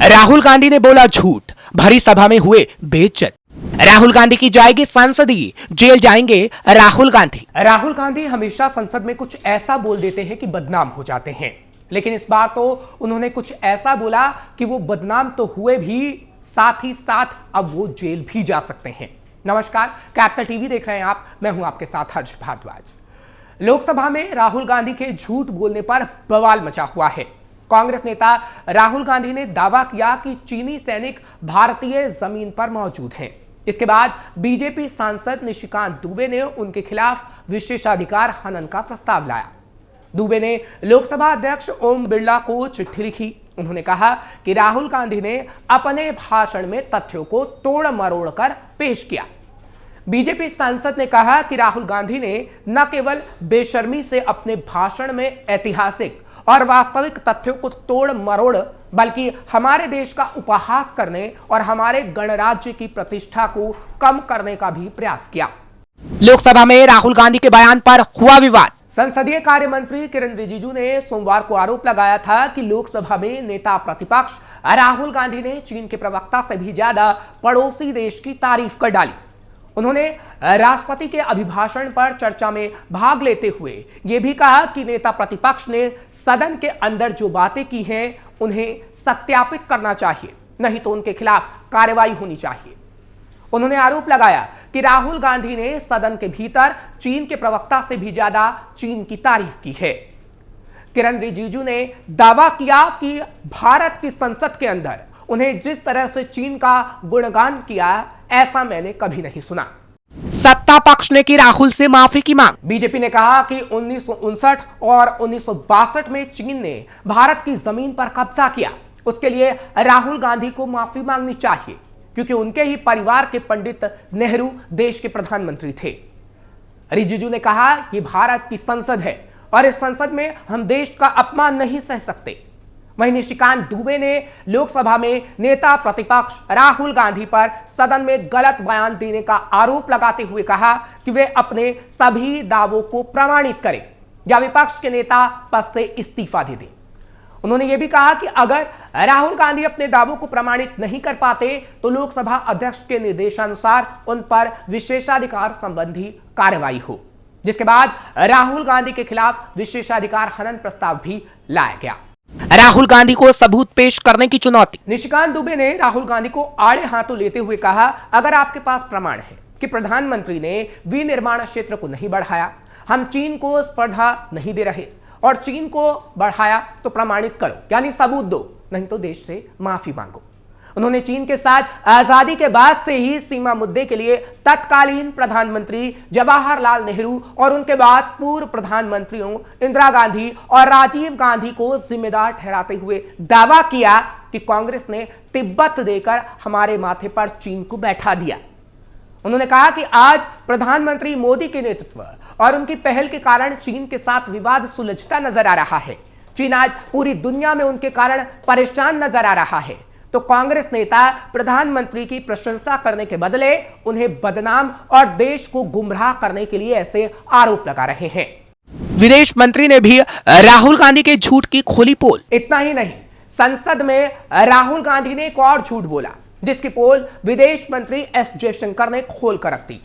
राहुल गांधी ने बोला झूठ, भरी सभा में हुए बेइज्जत। राहुल गांधी की जाएगी संसदीय जेल, जाएंगे राहुल गांधी। राहुल गांधी हमेशा संसद में कुछ ऐसा बोल देते हैं कि बदनाम हो जाते हैं, लेकिन इस बार तो उन्होंने कुछ ऐसा बोला कि वो बदनाम तो हुए भी, साथ ही साथ अब वो जेल भी जा सकते हैं। नमस्कार, कैपिटल टीवी देख रहे हैं आप, मैं हूं आपके साथ हर्ष भारद्वाज। लोकसभा में राहुल गांधी के झूठ बोलने पर बवाल मचा हुआ है। कांग्रेस नेता राहुल गांधी ने दावा किया कि चीनी सैनिक भारतीय जमीन पर मौजूद हैं। इसके बाद बीजेपी सांसद निशिकांत दुबे ने उनके खिलाफ विशेषाधिकार हनन का प्रस्ताव लाया। दुबे ने लोकसभा अध्यक्ष ओम बिरला को चिट्ठी लिखी। उन्होंने कहा कि राहुल गांधी ने अपने भाषण में तथ्यों को तोड़ मरोड़ कर पेश किया। बीजेपी सांसद ने कहा कि राहुल गांधी ने न केवल बेशर्मी से अपने भाषण में ऐतिहासिक और वास्तविक तथ्यों को तोड़ मरोड़, बल्कि हमारे देश का उपहास करने और हमारे गणराज्य की प्रतिष्ठा को कम करने का भी प्रयास किया। लोकसभा में राहुल गांधी के बयान पर हुआ विवाद। संसदीय कार्य मंत्री किरण रिजिजू ने सोमवार को आरोप लगाया था कि लोकसभा में नेता प्रतिपक्ष राहुल गांधी ने चीन के प्रवक्ता से भी ज्यादा पड़ोसी देश की तारीफ कर डाली। उन्होंने राष्ट्रपति के अभिभाषण पर चर्चा में भाग लेते हुए यह भी कहा कि नेता प्रतिपक्ष ने सदन के अंदर जो बातें की हैं उन्हें सत्यापित करना चाहिए, नहीं तो उनके खिलाफ कार्रवाई होनी चाहिए। उन्होंने आरोप लगाया कि राहुल गांधी ने सदन के भीतर चीन के प्रवक्ता से भी ज्यादा चीन की तारीफ की है। किरण रिजिजू ने दावा किया कि भारत की संसद के अंदर उन्हें जिस तरह से चीन का गुणगान किया, ऐसा मैंने कभी नहीं सुना। सत्ता पक्ष ने की राहुल से माफी की मांग। बीजेपी ने कहा कि 1959 और 1962 में चीन ने भारत की जमीन पर कब्जा किया, उसके लिए राहुल गांधी को माफी मांगनी चाहिए, क्योंकि उनके ही परिवार के पंडित नेहरू देश के प्रधानमंत्री थे। रिजिजू ने कहा कि भारत की संसद है और इस संसद में हम देश का अपमान नहीं सह सकते। वहीं निशिकांत दुबे ने लोकसभा में नेता प्रतिपक्ष राहुल गांधी पर सदन में गलत बयान देने का आरोप लगाते हुए कहा कि वे अपने सभी दावों को प्रमाणित करें या विपक्ष के नेता पद से इस्तीफा दे दें। उन्होंने यह भी कहा कि अगर राहुल गांधी अपने दावों को प्रमाणित नहीं कर पाते तो लोकसभा अध्यक्ष के निर्देशानुसार उन पर विशेषाधिकार संबंधी कार्रवाई हो, जिसके बाद राहुल गांधी के खिलाफ विशेषाधिकार हनन प्रस्ताव भी लाया गया। राहुल गांधी को सबूत पेश करने की चुनौती। निशिकांत दुबे ने राहुल गांधी को आड़े हाथों लेते हुए कहा, अगर आपके पास प्रमाण है कि प्रधानमंत्री ने विनिर्माण क्षेत्र को नहीं बढ़ाया, हम चीन को स्पर्धा नहीं दे रहे और चीन को बढ़ाया, तो प्रमाणित करो, यानी सबूत दो, नहीं तो देश से माफी मांगो। उन्होंने चीन के साथ आजादी के बाद से ही सीमा मुद्दे के लिए तत्कालीन प्रधानमंत्री जवाहरलाल नेहरू और उनके बाद पूर्व प्रधानमंत्रियों इंदिरा गांधी और राजीव गांधी को जिम्मेदार ठहराते हुए दावा किया कि कांग्रेस ने तिब्बत देकर हमारे माथे पर चीन को बैठा दिया। उन्होंने कहा कि आज प्रधानमंत्री मोदी के नेतृत्व और उनकी पहल के कारण चीन के साथ विवाद सुलझता नजर आ रहा है। चीन आज पूरी दुनिया में उनके कारण परेशान नजर आ रहा है, तो कांग्रेस नेता प्रधानमंत्री की प्रशंसा करने के बदले उन्हें बदनाम और देश को गुमराह करने के लिए ऐसे आरोप लगा रहे हैं। विदेश मंत्री ने भी राहुल गांधी के झूठ की खोली पोल। इतना ही नहीं, संसद में राहुल गांधी ने एक और झूठ बोला, जिसकी पोल विदेश मंत्री एस जयशंकर ने खोल कर रख दी।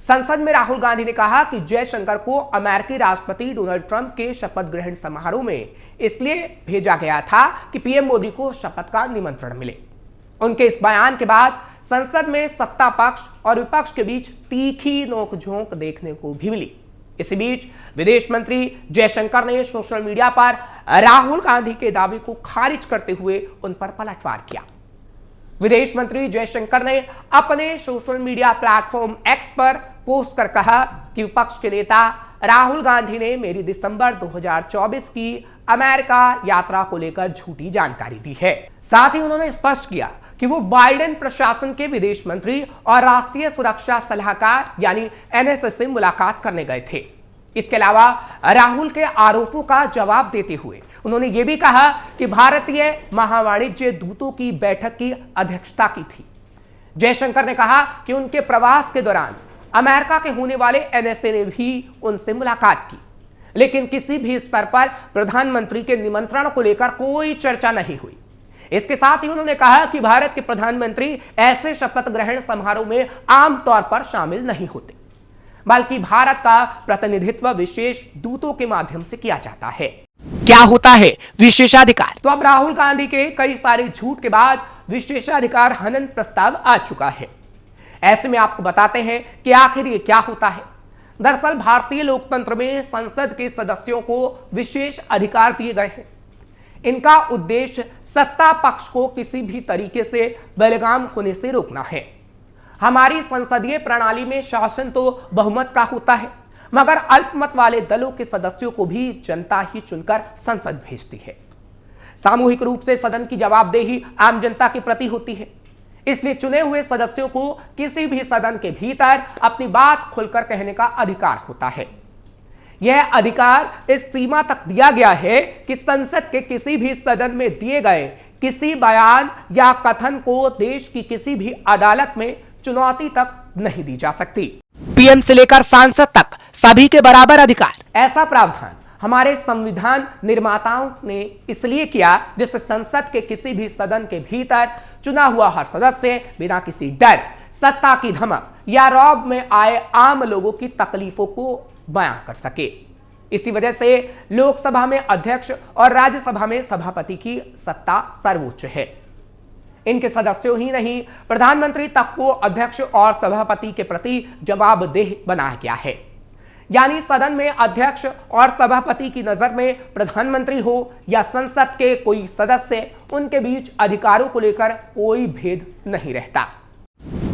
संसद में राहुल गांधी ने कहा कि जयशंकर को अमेरिकी राष्ट्रपति डोनाल्ड ट्रंप के शपथ ग्रहण समारोह में इसलिए भेजा गया था कि पीएम मोदी को शपथ का निमंत्रण मिले। उनके इस बयान के बाद संसद में सत्ता पक्ष और विपक्ष के बीच तीखी नोकझोंक देखने को भी मिली। इसी बीच विदेश मंत्री जयशंकर ने सोशल मीडिया पर राहुल गांधी के दावे को खारिज करते हुए उन पर पलटवार किया। विदेश मंत्री जयशंकर ने अपने सोशल मीडिया प्लेटफॉर्म एक्स पर पोस्ट कर कहा कि विपक्ष के नेता राहुल गांधी ने मेरी दिसंबर 2024 की अमेरिका यात्रा को लेकर झूठी जानकारी दी है। साथ ही उन्होंने स्पष्ट किया कि वो बाइडेन प्रशासन के विदेश मंत्री और राष्ट्रीय सुरक्षा सलाहकार यानी एनएसए से मुलाकात करने गए थे। इसके अलावा राहुल के आरोपों का जवाब देते हुए उन्होंने यह भी कहा कि भारतीय महावाणिज्य दूतों की बैठक की अध्यक्षता की थी। जयशंकर ने कहा कि उनके प्रवास के दौरान अमेरिका के होने वाले एनएसए ने भी उनसे मुलाकात की, लेकिन किसी भी स्तर पर प्रधानमंत्री के निमंत्रण को लेकर कोई चर्चा नहीं हुई। इसके साथ ही उन्होंने कहा कि भारत के प्रधानमंत्री ऐसे शपथ ग्रहण समारोह में आमतौर पर शामिल नहीं होते, बल्कि भारत का प्रतिनिधित्व विशेष दूतों के माध्यम से किया जाता है। क्या होता है विशेषाधिकार? तो अब राहुल गांधी के कई सारे झूठ के बाद विशेषाधिकार हनन प्रस्ताव आ चुका है। ऐसे में आपको बताते हैं कि आखिर ये क्या होता है। दरअसल भारतीय लोकतंत्र में संसद के सदस्यों को विशेष अधिकार दिए गए हैं। इनका उद्देश्य सत्ता पक्ष को किसी भी तरीके से बेलगाम होने से रोकना है। हमारी संसदीय प्रणाली में शासन तो बहुमत का होता है, मगर अल्पमत वाले दलों के सदस्यों को भी जनता ही चुनकर संसद भेजती है। सामूहिक रूप से सदन की जवाबदेही आम जनता के प्रति होती है, इसलिए चुने हुए सदस्यों को किसी भी सदन के भीतर अपनी बात खुलकर कहने का अधिकार होता है। यह अधिकार इस सीमा तक दिया गया है कि संसद के किसी भी सदन में दिए गए किसी बयान या कथन को देश की किसी भी अदालत में चुनौती तक नहीं दी जा सकती। पीएम से लेकर सांसद तक सभी के बराबर अधिकार। ऐसा प्रावधान हमारे संविधान निर्माताओं ने इसलिए किया जिससे संसद के किसी भी सदन के भीतर चुना हुआ हर सदस्य बिना किसी डर, सत्ता की धमक या रौब में आए आम लोगों की तकलीफों को बयां कर सके। इसी वजह से लोकसभा में अध्यक्ष और राज्यसभा में सभापति की सत्ता सर्वोच्च है। इनके सदस्यों ही नहीं, प्रधानमंत्री तक को अध्यक्ष और सभापति के प्रति जवाबदेह बनाया गया है। यानी सदन में अध्यक्ष और सभापति की नजर में प्रधानमंत्री हो या संसद के कोई सदस्य, उनके बीच अधिकारों को लेकर कोई भेद नहीं रहता।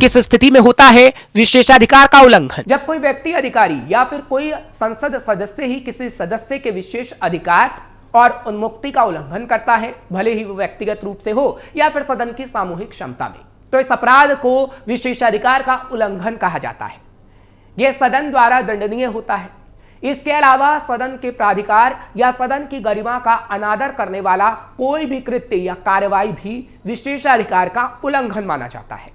किस स्थिति में होता है विशेषाधिकार का उल्लंघन? जब कोई व्यक्ति, अधिकारी या फिर कोई संसद सदस्य ही किसी सदस्य के विशेष अधिकार और उन्मुक्ति का उल्लंघन करता है, भले ही वो व्यक्तिगत रूप से हो या फिर सदन की सामूहिक क्षमता में, तो इस अपराध को विशेषाधिकार का उल्लंघन कहा जाता है। यह सदन द्वारा दंडनीय होता है। इसके अलावा सदन के प्राधिकार या सदन की गरिमा का अनादर करने वाला कोई भी कृत्य या कार्रवाई भी विशेषाधिकार का उल्लंघन माना जाता है।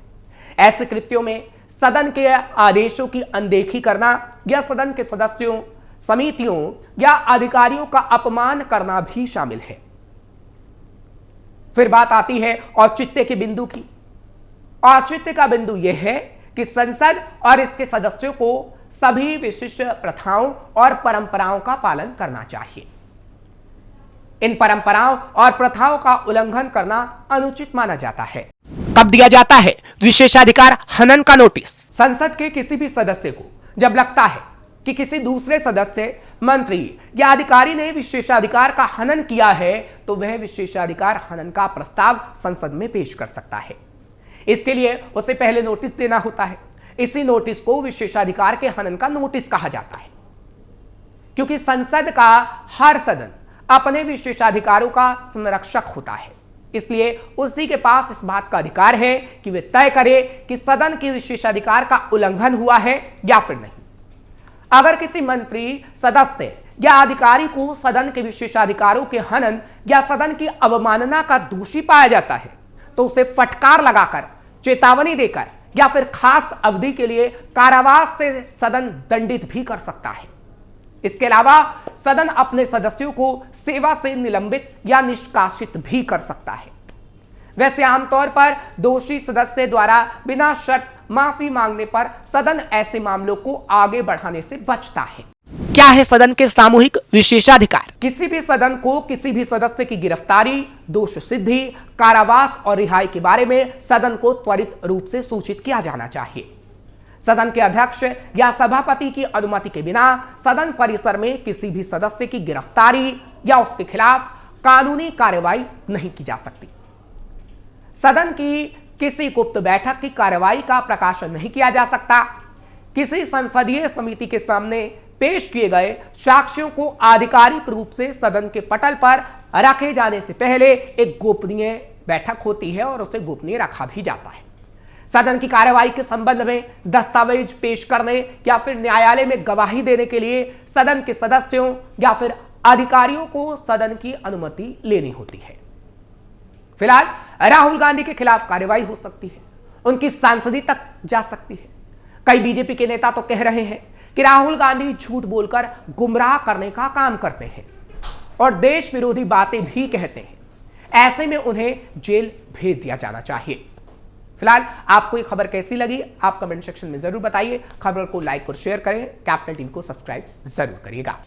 ऐसे कृत्यों में सदन के आदेशों की अनदेखी करना या सदन के सदस्यों, समितियों या अधिकारियों का अपमान करना भी शामिल है। फिर बात आती है औचित्य के बिंदु की। औचित्य का बिंदु यह है कि संसद और इसके सदस्यों को सभी विशिष्ट प्रथाओं और परंपराओं का पालन करना चाहिए। इन परंपराओं और प्रथाओं का उल्लंघन करना अनुचित माना जाता है। कब दिया जाता है विशेषाधिकार हनन का नोटिस? संसद के किसी भी सदस्य को जब लगता है कि किसी दूसरे सदस्य, मंत्री या अधिकारी ने विशेषाधिकार का हनन किया है, तो वह विशेषाधिकार हनन का प्रस्ताव संसद में पेश कर सकता है। इसके लिए उसे पहले नोटिस देना होता है। इसी नोटिस को विशेषाधिकार के हनन का नोटिस कहा जाता है। क्योंकि संसद का हर सदन अपने विशेषाधिकारों का संरक्षक होता है, इसलिए उसी के पास इस बात का अधिकार है कि वे तय करे कि सदन के विशेषाधिकार का उल्लंघन हुआ है या फिर नहीं। अगर किसी मंत्री, सदस्य या अधिकारी को सदन के विशेषाधिकारों के हनन या सदन की अवमानना का दोषी पाया जाता है, तो उसे फटकार लगाकर, चेतावनी देकर या फिर खास अवधि के लिए कारावास से सदन दंडित भी कर सकता है। इसके अलावा सदन अपने सदस्यों को सेवा से निलंबित या निष्कासित भी कर सकता है। वैसे आमतौर पर दोषी सदस्य द्वारा बिना शर्त माफी मांगने पर सदन ऐसे मामलों को आगे बढ़ाने से बचता है। क्या है सदन के सामूहिक विशेषाधिकार? किसी भी सदन को किसी भी सदस्य की गिरफ्तारी, दोष सिद्धि, कारावास और रिहाई के बारे में सदन को त्वरित रूप से सूचित किया जाना चाहिए। सदन के अध्यक्ष या सभापति की अनुमति के बिना सदन परिसर में किसी भी सदस्य की गिरफ्तारी या उसके खिलाफ कानूनी कार्रवाई नहीं की जा सकती। सदन की किसी गुप्त बैठक की कार्रवाई का प्रकाशन नहीं किया जा सकता। किसी संसदीय समिति के सामने पेश किए गए साक्ष्यों को आधिकारिक रूप से सदन के पटल पर रखे जाने से पहले एक गोपनीय बैठक होती है और उसे गोपनीय रखा भी जाता है। सदन की कार्रवाई के संबंध में दस्तावेज पेश करने या फिर न्यायालय में गवाही देने के लिए सदन के सदस्यों या फिर अधिकारियों को सदन की अनुमति लेनी होती है। फिलहाल राहुल गांधी के खिलाफ कार्रवाई हो सकती है, उनकी सांसदी तक जा सकती है। कई बीजेपी के नेता तो कह रहे हैं कि राहुल गांधी झूठ बोलकर गुमराह करने का काम करते हैं और देश विरोधी बातें भी कहते हैं। ऐसे में उन्हें जेल भेज दिया जाना चाहिए। फिलहाल आपको ये खबर कैसी लगी आप कमेंट सेक्शन में जरूर बताइए। खबर को लाइक और शेयर करें, कैपिटल टीवी को सब्सक्राइब जरूर करिएगा।